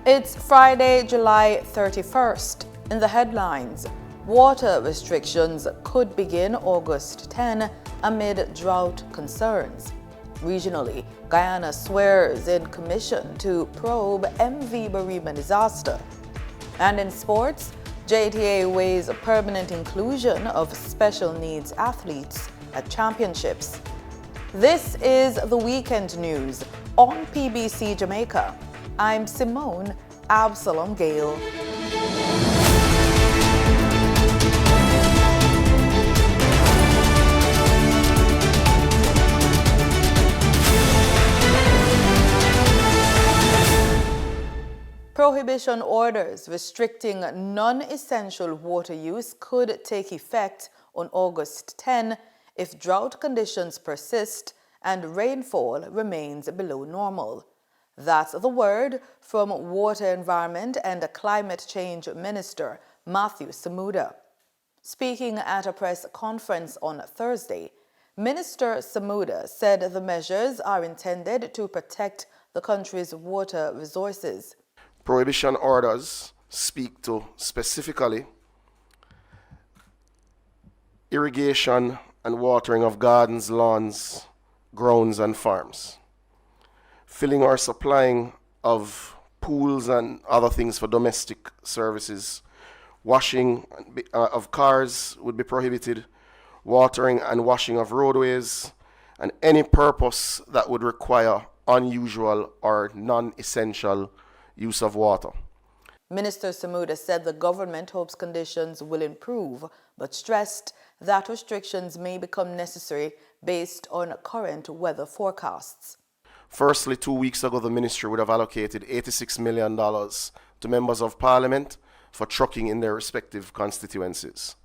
It's Friday, July 31st. In the headlines, water restrictions could begin August 10 amid drought concerns. Regionally, Guyana swears in commission to probe MV Bereimma disaster. And in sports, JTA weighs permanent inclusion of special needs athletes at championships. This is the weekend news on PBC Jamaica. I'm Simone Absalom Gale. Prohibition orders restricting non-essential water use could take effect on August 10 if drought conditions persist and rainfall remains below normal. That's the word from Water, Environment and Climate Change Minister Matthew Samuda. Speaking at a press conference on Thursday, Minister Samuda said the measures are intended to protect the country's water resources. Prohibition orders speak to specifically irrigation and watering of gardens, lawns, grounds and farms, filling or supplying of pools and other things for domestic services, washing of cars would be prohibited, watering and washing of roadways, and any purpose that would require unusual or non-essential use of water. Minister Samuda said the government hopes conditions will improve, but stressed that restrictions may become necessary based on current weather forecasts. Firstly, 2 weeks ago, the ministry would have allocated $86 million to members of parliament for trucking in their respective constituencies.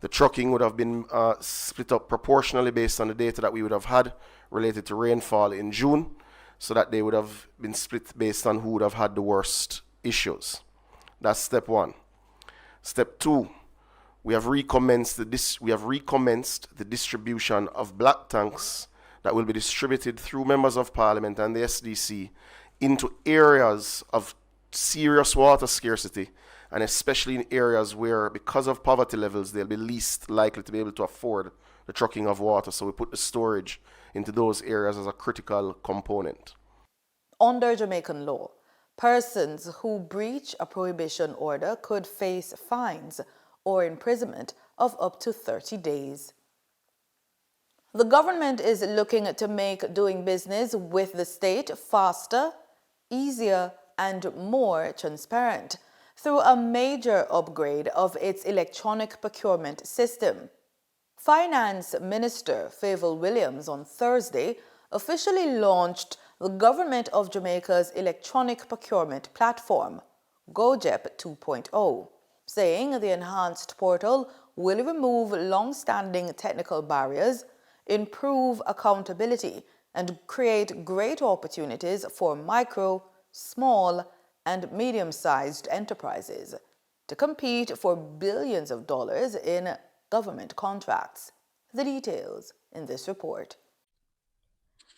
The trucking would have been split up proportionally based on the data that we would have had related to rainfall in June, so that they would have been split based on who would have had the worst issues. That's step one. Step two, we have recommenced the distribution of black tanks that will be distributed through members of parliament and the SDC into areas of serious water scarcity, and especially in areas where, because of poverty levels, they'll be least likely to be able to afford the trucking of water. So we put the storage into those areas as a critical component. Under Jamaican law, persons who breach a prohibition order could face fines or imprisonment of up to 30 days. The government is looking to make doing business with the state faster, easier, and more transparent through a major upgrade of its electronic procurement system. Finance Minister Favour Williams on Thursday officially launched the Government of Jamaica's electronic procurement platform, GoJEP 2.0, saying the enhanced portal will remove long-standing technical barriers, improve accountability, and create great opportunities for micro, small, and medium-sized enterprises to compete for billions of dollars in government contracts. The details in this report.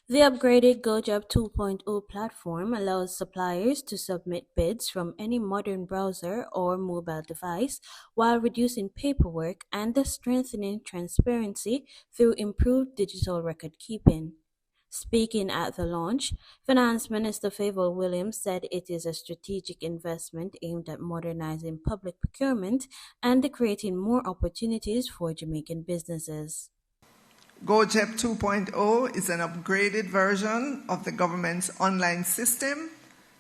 The upgraded GoJEP 2.0 platform allows suppliers to submit bids from any modern browser or mobile device while reducing paperwork and strengthening transparency through improved digital record keeping. Speaking at the launch, Finance Minister Favour Williams said it is a strategic investment aimed at modernizing public procurement and creating more opportunities for Jamaican businesses. GoJEP 2.0 is an upgraded version of the government's online system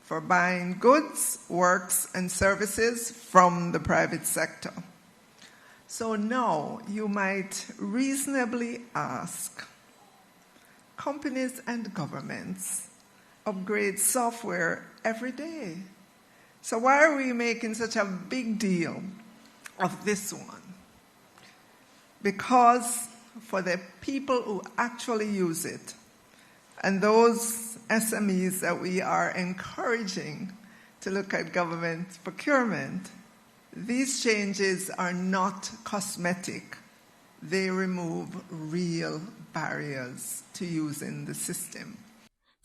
for buying goods, works, and services from the private sector. So now you might reasonably ask, companies and governments upgrade software every day. So why are we making such a big deal of this one? Because for the people who actually use it, and those SMEs that we are encouraging to look at government procurement, these changes are not cosmetic. They remove real barriers to using the system.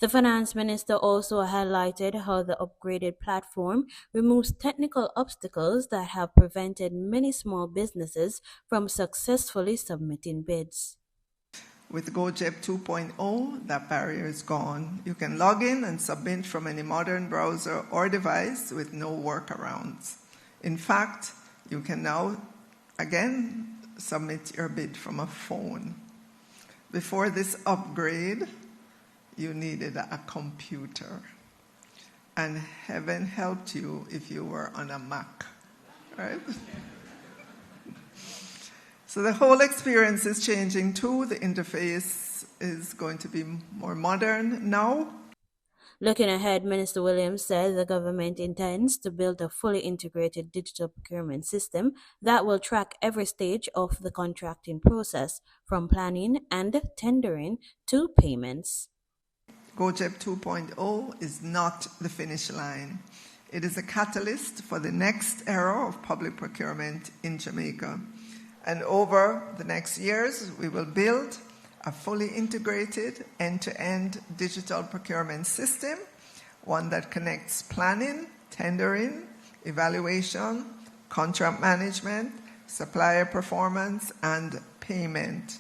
The finance minister also highlighted how the upgraded platform removes technical obstacles that have prevented many small businesses from successfully submitting bids. With GoJeb 2.0, that barrier is gone. You can log in and submit from any modern browser or device with no workarounds. In fact, you can now, again, submit your bid from a phone. Before this upgrade, you needed a computer. And heaven helped you if you were on a Mac, right? So the whole experience is changing too. The interface is going to be more modern now. Looking ahead, Minister Williams said the government intends to build a fully integrated digital procurement system that will track every stage of the contracting process, from planning and tendering to payments. GoJeb 2.0 is not the finish line. It is a catalyst for the next era of public procurement in Jamaica. And over the next years, we will build a fully integrated end-to-end digital procurement system, one that connects planning, tendering, evaluation, contract management, supplier performance, and payment.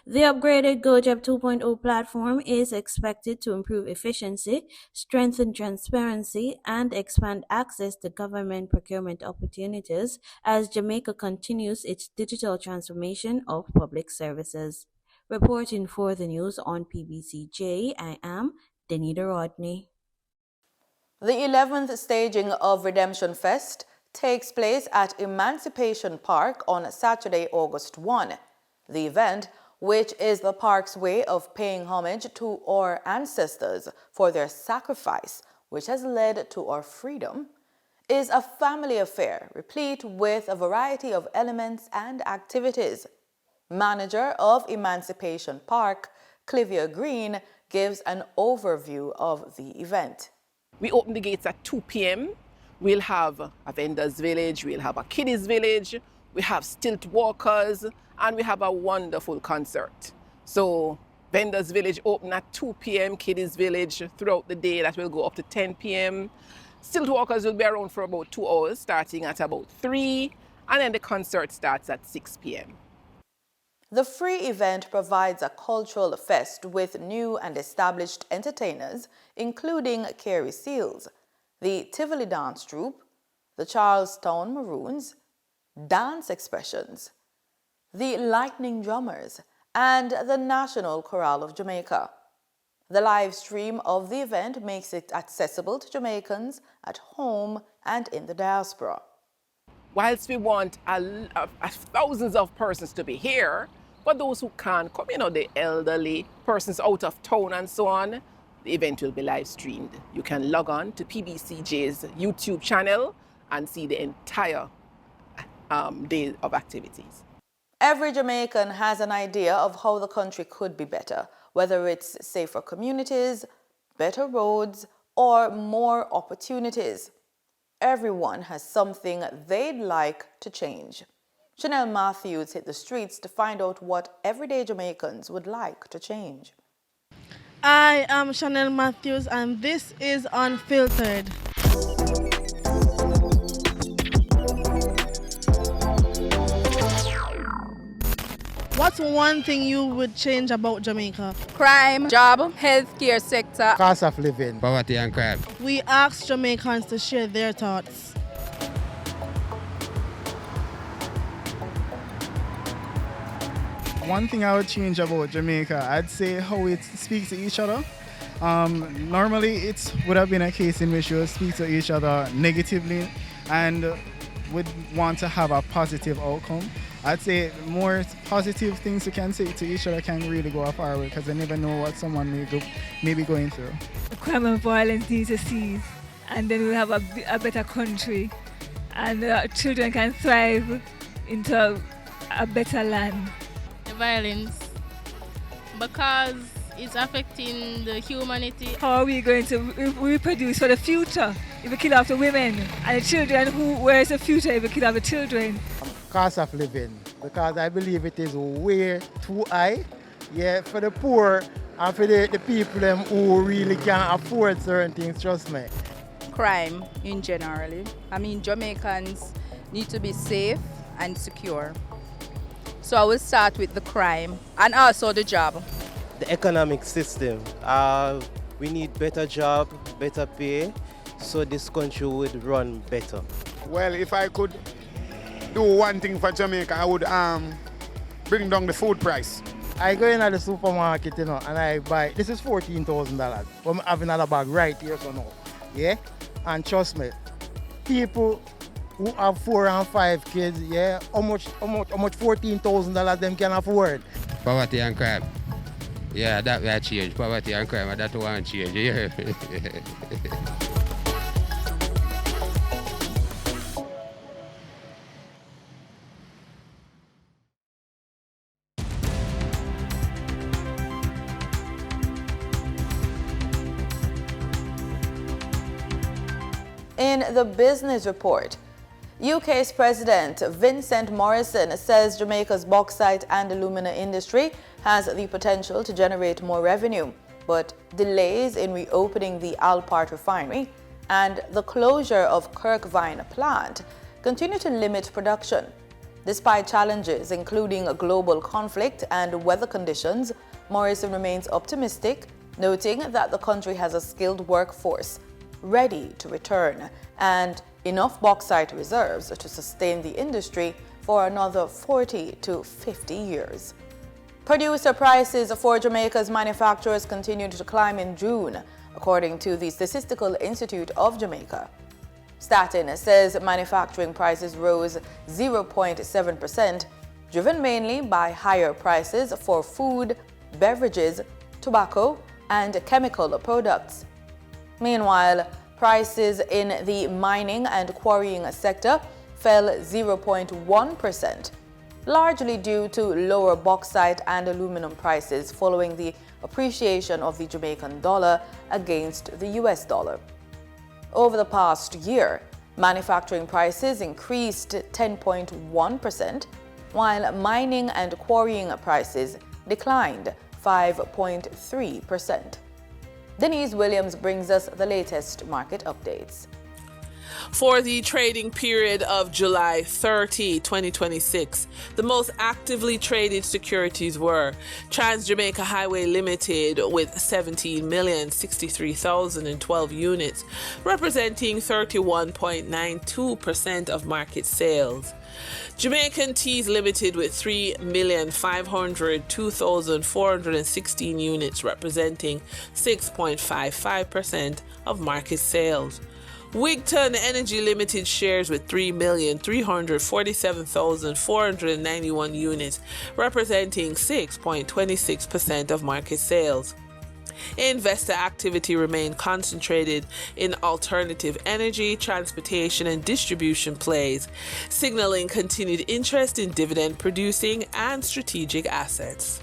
The upgraded GoJeb 2.0 platform is expected to improve efficiency, strengthen transparency, and expand access to government procurement opportunities as Jamaica continues its digital transformation of public services. Reporting for the news on PBCJ, I am Denita Rodney. The 11th staging of Redemption Fest takes place at Emancipation Park on Saturday, August 1. The event, which is the park's way of paying homage to our ancestors for their sacrifice, which has led to our freedom, is a family affair replete with a variety of elements and activities. Manager of Emancipation Park, Clivia Green, gives an overview of the event. We open the gates at 2 p.m. We'll have a vendor's village, we'll have a kiddies village, we have stilt walkers, and we have a wonderful concert. So vendor's village open at 2 p.m., kiddies village throughout the day, that will go up to 10 p.m. Stilt walkers will be around for about 2 hours, starting at about 3, and then the concert starts at 6 p.m. The free event provides a cultural fest with new and established entertainers, including Carey Seals, the Tivoli Dance Troupe, the Charlestown Maroons, Dance Expressions, the Lightning Drummers, and the National Chorale of Jamaica. The live stream of the event makes it accessible to Jamaicans at home and in the diaspora. Whilst we want thousands of persons to be here, but those who can't come, the elderly, persons out of town and so on, the event will be live streamed. You can log on to PBCJ's YouTube channel and see the entire day of activities. Every Jamaican has an idea of how the country could be better, whether it's safer communities, better roads, or more opportunities. Everyone has something they'd like to change. Chanel Matthews hit the streets to find out what everyday Jamaicans would like to change. I am Chanel Matthews and this is Unfiltered. What's one thing you would change about Jamaica? Crime, job, healthcare sector, cost of living, poverty and crime. We asked Jamaicans to share their thoughts. One thing I would change about Jamaica, I'd say how it speaks to each other. Normally it would have been a case in which you would speak to each other negatively and would want to have a positive outcome. I'd say more positive things you can say to each other can really go a far way because they never know what someone may be going through. The crime and violence needs to cease, and then we'll have a better country, and children can thrive into a better land. The violence, because it's affecting the humanity. How are we going to reproduce for the future if we kill off the women and the children? Where's the future if we kill off the children? Cost of living, because I believe it is way too high. Yeah, for the poor, And for the people them who really can't afford certain things, trust me. Crime in generally. I mean, Jamaicans need to be safe and secure. So I will start with the crime and also the job. The economic system. We need better job, better pay, so this country would run better. Well, if I could do one thing for Jamaica, I would bring down the food price. I go in at the supermarket, and I buy, this is $14,000. I'm having another bag right here, so now. Yeah? And trust me, people who have 4 and 5 kids, yeah, how much $14,000 them can afford? Poverty and crime. Yeah, that will change. Poverty and crime, that won't change. Yeah. In the business report, UK's President Vincent Morrison says Jamaica's bauxite and alumina industry has the potential to generate more revenue, but delays in reopening the Alpart refinery and the closure of Kirkvine plant continue to limit production. Despite challenges including a global conflict and weather conditions, Morrison remains optimistic, noting that the country has a skilled workforce ready to return and enough bauxite reserves to sustain the industry for another 40 to 50 years. Producer prices for Jamaica's manufacturers continued to climb in June, according to the Statistical Institute of Jamaica. Statin says manufacturing prices rose 0.7%, driven mainly by higher prices for food, beverages, tobacco, and chemical products. Meanwhile, prices in the mining and quarrying sector fell 0.1%, largely due to lower bauxite and aluminum prices following the appreciation of the Jamaican dollar against the US dollar. Over the past year, manufacturing prices increased 10.1%, while mining and quarrying prices declined 5.3%. Denise Williams brings us the latest market updates. For the trading period of July 30, 2026, the most actively traded securities were Trans-Jamaica Highway Limited with 17,063,012 units, representing 31.92% of market sales. Jamaican Teas Limited with 3,502,416 units, representing 6.55% of market sales. Wigton Energy Limited shares with 3,347,491 units, representing 6.26% of market sales. Investor activity remained concentrated in alternative energy, transportation, and distribution plays, signaling continued interest in dividend-producing and strategic assets.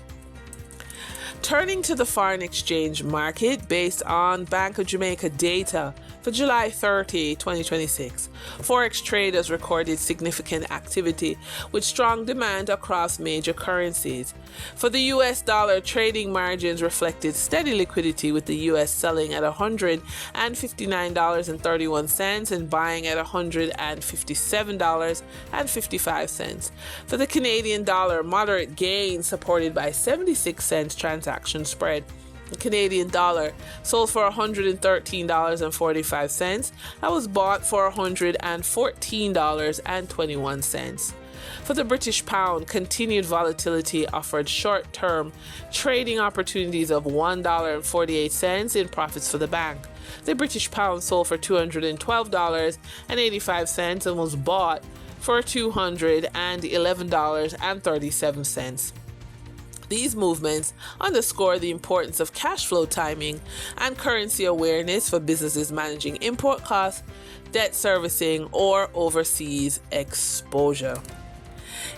Turning to the foreign exchange market based on Bank of Jamaica data for July 30, 2026, Forex traders recorded significant activity with strong demand across major currencies. For the US dollar, trading margins reflected steady liquidity, with the US selling at $159.31 and buying at $157.55. For the Canadian dollar, moderate gains supported by 76 cents transaction spread. The Canadian dollar sold for $113.45 and was bought for $114.21. For the British pound, continued volatility offered short-term trading opportunities of $1.48 in profits for the bank. The British pound sold for $212.85 and was bought for $211.37. These movements underscore the importance of cash flow timing and currency awareness for businesses managing import costs, debt servicing, or overseas exposure.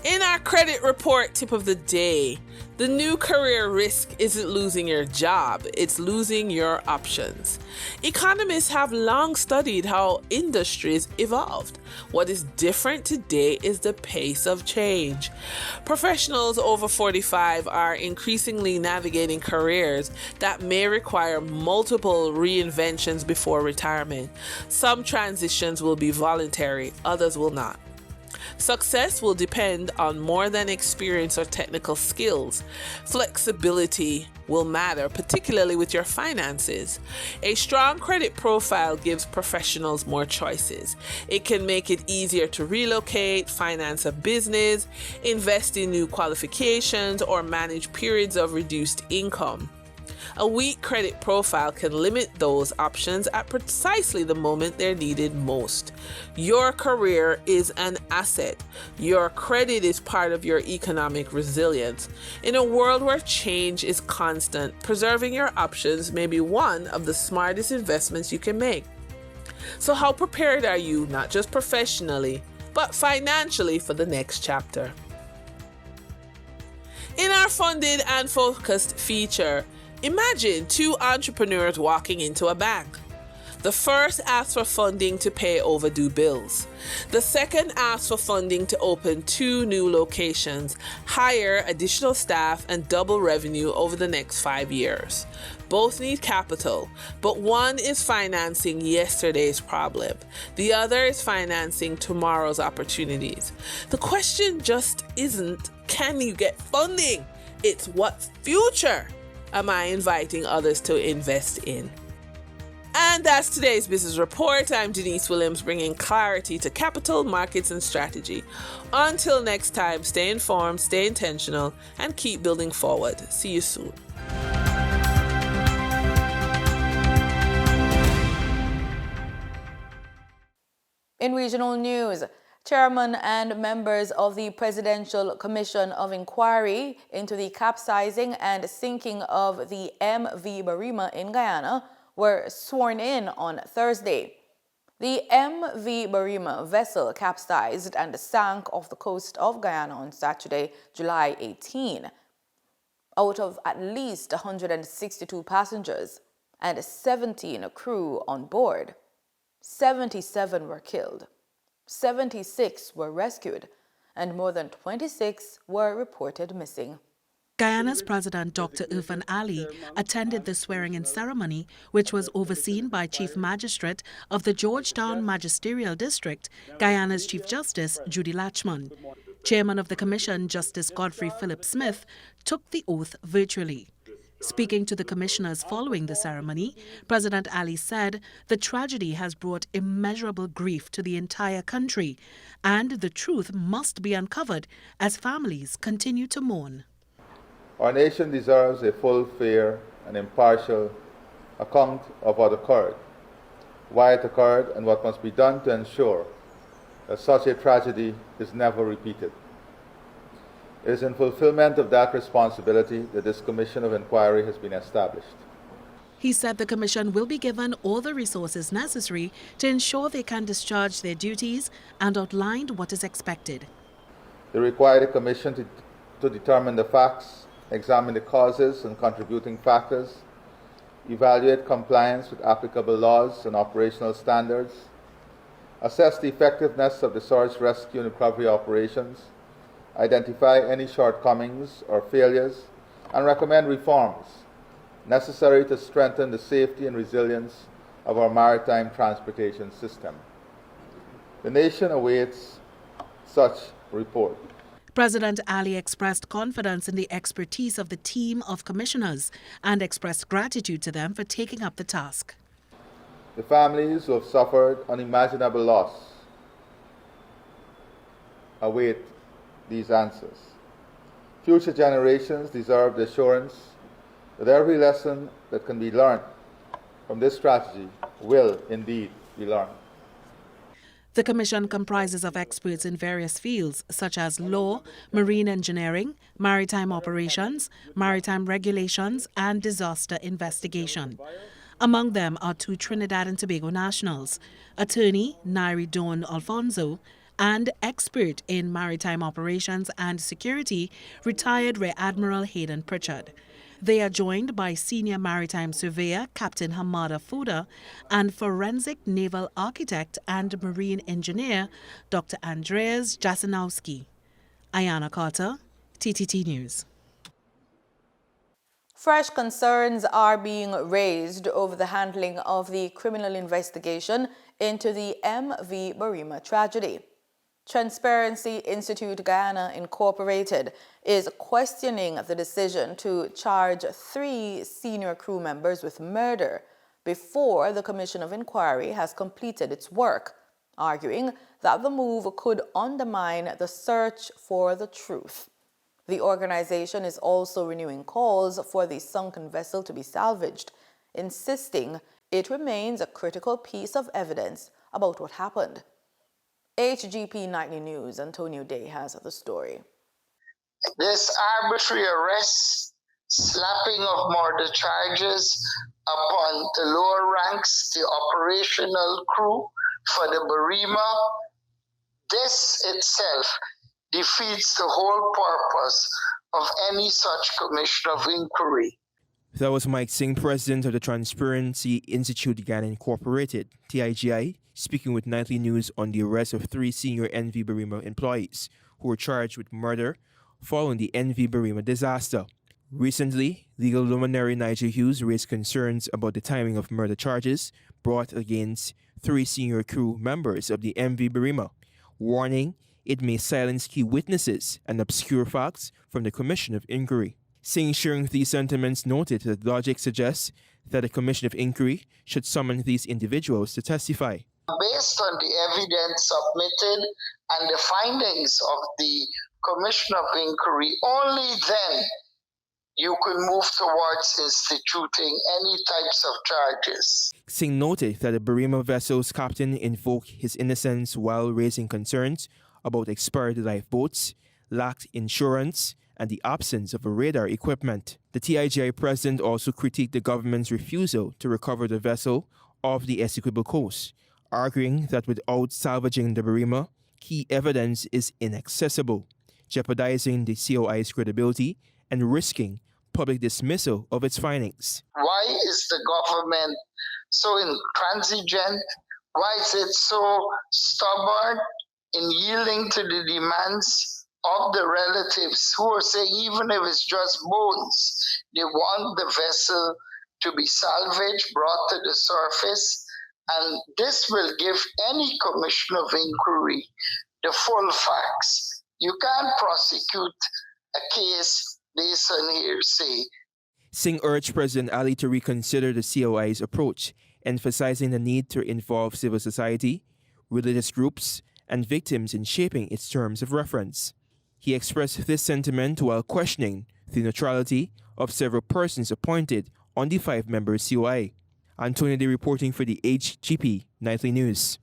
In our credit report tip of the day, the new career risk isn't losing your job, it's losing your options. Economists have long studied how industries evolved. What is different today is the pace of change. Professionals over 45 are increasingly navigating careers that may require multiple reinventions before retirement. Some transitions will be voluntary, others will not. Success will depend on more than experience or technical skills. Flexibility will matter, particularly with your finances. A strong credit profile gives professionals more choices. It can make it easier to relocate, finance a business, invest in new qualifications, or manage periods of reduced income. A weak credit profile can limit those options at precisely the moment they're needed most. Your career is an asset. Your credit is part of your economic resilience. In a world where change is constant, preserving your options may be one of the smartest investments you can make. So how prepared are you, not just professionally, but financially for the next chapter? In our funded and focused feature, imagine two entrepreneurs walking into a bank. The first asks for funding to pay overdue bills. The second asks for funding to open 2 new locations, hire additional staff, and double revenue over the next 5 years. Both need capital, but one is financing yesterday's problem. The other is financing tomorrow's opportunities. The question just isn't, can you get funding? It's what future am I inviting others to invest in? And that's today's business report. I'm Denise Williams, bringing clarity to capital, markets, and strategy. Until next time, stay informed, stay intentional, and keep building forward. See you soon. In regional news, Chairman and members of the Presidential Commission of Inquiry into the capsizing and sinking of the MV Bereimma in Guyana were sworn in on Thursday. The MV Bereimma vessel capsized and sank off the coast of Guyana on Saturday, July 18. Out of at least 162 passengers and 17 crew on board, 77 were killed. 76 were rescued, and more than 26 were reported missing. Guyana's President Dr. Irfan Ali attended the swearing-in ceremony, which was overseen by Chief Magistrate of the Georgetown Magisterial District, Guyana's Chief Justice Judy Latchman. Chairman of the Commission, Justice Godfrey Philip Smith, took the oath virtually. Speaking to the commissioners following the ceremony, President Ali said the tragedy has brought immeasurable grief to the entire country, and the truth must be uncovered as families continue to mourn. Our nation deserves a full, fair, and impartial account of what occurred, why it occurred, and what must be done to ensure that such a tragedy is never repeated. It is in fulfillment of that responsibility that this Commission of Inquiry has been established. He said the Commission will be given all the resources necessary to ensure they can discharge their duties and outlined what is expected. They require the Commission to determine the facts, examine the causes and contributing factors, evaluate compliance with applicable laws and operational standards, assess the effectiveness of the search, rescue, and recovery operations, identify any shortcomings or failures, and recommend reforms necessary to strengthen the safety and resilience of our maritime transportation system. The nation awaits such report. President Ali expressed confidence in the expertise of the team of commissioners and expressed gratitude to them for taking up the task. The families who have suffered unimaginable loss await these answers. Future generations deserve the assurance that every lesson that can be learned from this tragedy will indeed be learned. The Commission comprises of experts in various fields such as law, marine engineering, maritime operations, maritime regulations, and disaster investigation. Among them are 2 Trinidad and Tobago nationals, attorney Nairi Dawn Alfonso and expert in maritime operations and security, retired Rear Admiral Hayden Pritchard. They are joined by Senior Maritime Surveyor Captain Hamada Fuda and Forensic Naval Architect and Marine Engineer Dr. Andreas Jasinowski. Ayana Carter, TTT News. Fresh concerns are being raised over the handling of the criminal investigation into the MV Bereimma tragedy. Transparency Institute Guyana Incorporated is questioning the decision to charge 3 senior crew members with murder before the Commission of Inquiry has completed its work, arguing that the move could undermine the search for the truth. The organization is also renewing calls for the sunken vessel to be salvaged, insisting it remains a critical piece of evidence about what happened. HGP Nightly News' Antonio Day has the story. This arbitrary arrest, slapping of murder charges upon the lower ranks, the operational crew for the Bereimma, this itself defeats the whole purpose of any such commission of inquiry. That was Mike Singh, president of the Transparency Institute Guyana Incorporated, DIGI, speaking with Nightly News on the arrest of 3 senior MV Bereimma employees who were charged with murder following the MV Bereimma disaster. Recently, legal luminary Nigel Hughes raised concerns about the timing of murder charges brought against 3 senior crew members of the MV Bereimma, warning it may silence key witnesses and obscure facts from the Commission of Inquiry. Singh, sharing these sentiments, noted that logic suggests that the Commission of Inquiry should summon these individuals to testify. Based on the evidence submitted and the findings of the Commission of Inquiry, only then you could move towards instituting any types of charges. Singh noted that the Bereimma vessel's captain invoked his innocence while raising concerns about expired lifeboats, lacked insurance, and the absence of a radar equipment. The TIGI president also critiqued the government's refusal to recover the vessel off the Essequibo coast, arguing that without salvaging the Bereimma, key evidence is inaccessible, jeopardizing the COI's credibility and risking public dismissal of its findings. Why is the government so intransigent? Why is it so stubborn in yielding to the demands of the relatives who are saying even if it's just bones, they want the vessel to be salvaged, brought to the surface, and this will give any commission of inquiry the full facts. You can't prosecute a case based on hearsay. Singh urged President Ali to reconsider the COI's approach, emphasizing the need to involve civil society, religious groups, and victims in shaping its terms of reference. He expressed this sentiment while questioning the neutrality of several persons appointed on the 5-member COI. Antonio Day reporting for the HGP Nightly News.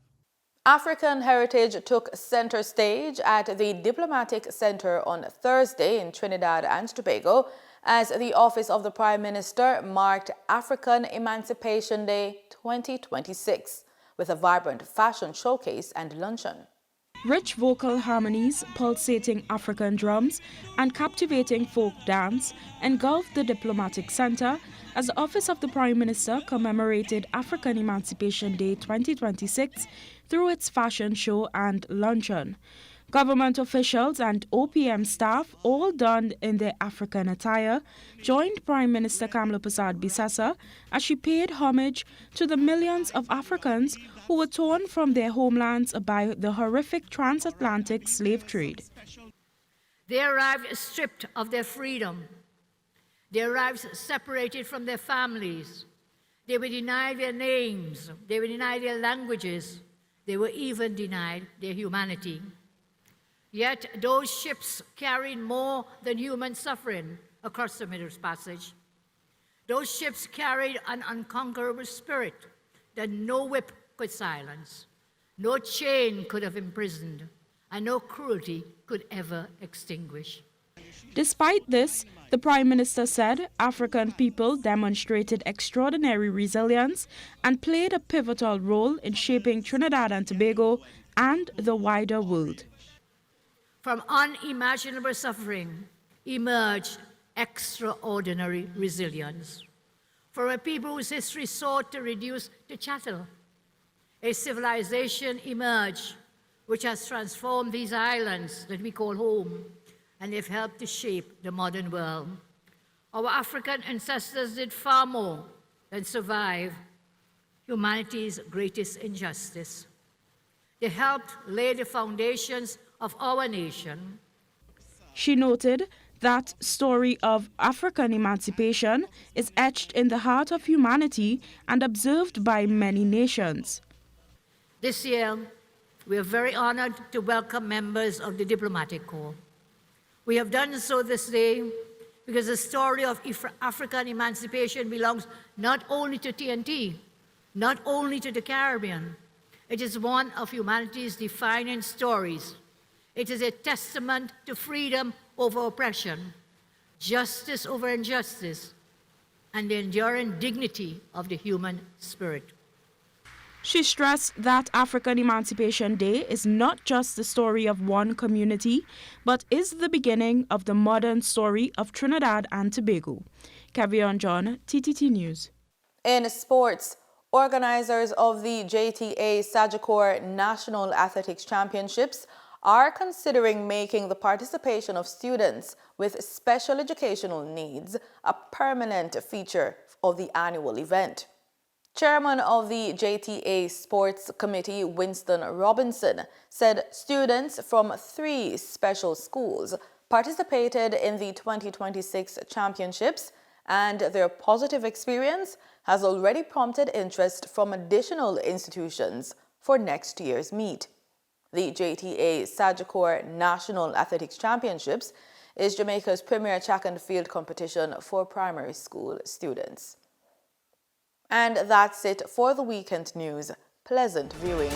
African heritage took center stage at the Diplomatic Center on Thursday in Trinidad and Tobago as the Office of the Prime Minister marked African Emancipation Day 2026 with a vibrant fashion showcase and luncheon. Rich vocal harmonies, pulsating African drums, and captivating folk dance engulfed the Diplomatic Center as the Office of the Prime Minister commemorated African Emancipation Day 2026 through its fashion show and luncheon. Government officials and OPM staff, all donned in their African attire, joined Prime Minister Kamla Persad-Bissessar as she paid homage to the millions of Africans who were torn from their homelands by the horrific transatlantic slave trade. They arrived stripped of their freedom. They arrived separated from their families. They were denied their names. They were denied their languages. They were even denied their humanity. Yet those ships carried more than human suffering across the Middle Passage. Those ships carried an unconquerable spirit that no whip could silence, no chain could have imprisoned, and no cruelty could ever extinguish. Despite this, the Prime Minister said African people demonstrated extraordinary resilience and played a pivotal role in shaping Trinidad and Tobago and the wider world. From unimaginable suffering emerged extraordinary resilience. From a people whose history sought to reduce to chattel, a civilization emerged which has transformed these islands that we call home, and they've helped to shape the modern world. Our African ancestors did far more than survive humanity's greatest injustice. They helped lay the foundations of our nation. She noted that story of African emancipation is etched in the heart of humanity and observed by many nations. This year, we are very honored to welcome members of the Diplomatic Corps. We have done so this day because the story of African emancipation belongs not only to TNT, not only to the Caribbean. It is one of humanity's defining stories. It is a testament to freedom over oppression, justice over injustice, and the enduring dignity of the human spirit. She stressed that African Emancipation Day is not just the story of one community, but is the beginning of the modern story of Trinidad and Tobago. Cavion John, TTT News. In sports, organizers of the JTA Sagicor National Athletics Championships are considering making the participation of students with special educational needs a permanent feature of the annual event. Chairman of the JTA Sports Committee, Winston Robinson, said students from 3 special schools participated in the 2026 championships, and their positive experience has already prompted interest from additional institutions for next year's meet. The JTA Sagicor National Athletics Championships is Jamaica's premier track and field competition for primary school students. And that's it for the weekend news. Pleasant viewing.